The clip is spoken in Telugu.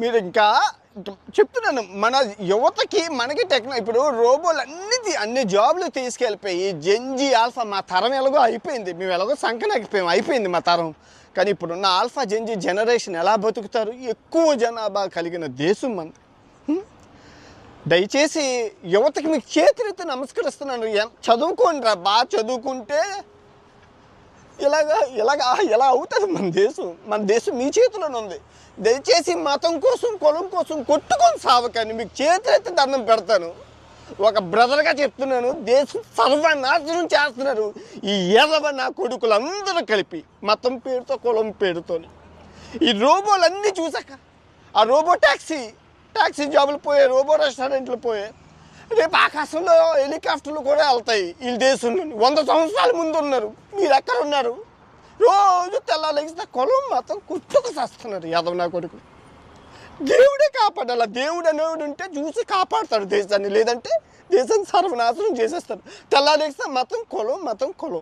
మీరు ఇంకా చెప్తున్నాను, మన యువతకి మనకి ఇప్పుడు రోబోలు అన్ని జాబులు తీసుకెళ్ళిపోయి జెన్జీ ఆల్ఫా మా తరం ఎలాగో అయిపోయింది, మేము ఎలాగో సంకనాకిపోయాం, అయిపోయింది మా తరం. కానీ ఇప్పుడున్న ఆల్ఫా జెన్జీ జనరేషన్ ఎలా బతుకుతారు? ఎక్కువ జనాభా కలిగిన దేశం మన. దయచేసి యువతకి మీకు చేతులెత్తి నమస్కరిస్తున్నాను, చదువుకోండి రా, బాగా చదువుకుంటే ఎలా అవుతుంది మన దేశం మీ చేతిలోనే ఉంది. దయచేసి మతం కోసం కులం కోసం కొట్టుకొని సావకండి, మీకు చేతులెత్తి దండం పెడతాను. ఒక బ్రదర్గా చెప్తున్నాను, దేశం సర్వనాశనం చేస్తున్నారు ఈ నా కొడుకులందరూ కలిపి, మతం పేరుతో కులం పేరుతోని. ఈ రోబోలన్నీ చూసాక, ఆ రోబో ట్యాక్సీ జాబులు పోయాయి, రోబో రెస్టారెంట్లు పోయాయి, రేపు ఆకాశంలో హెలికాప్టర్లు కూడా వెళ్తాయి. ఈ దేశంలో 100 సంవత్సరాల ముందు ఉన్నారు, మీరు ఎక్కడ ఉన్నారు? రోజు తెల్లాలేస్తే కులం మతం కొట్టుకు చేస్తున్నారు నా కొడుకు. దేవుడే కాపాడాల, దేవుడు అనేవాడు ఉంటే చూసి కాపాడుతాడు దేశాన్ని, లేదంటే దేశాన్ని సర్వనాశనం చేసేస్తాడు. తెల్లాలేస్తే మతం కులం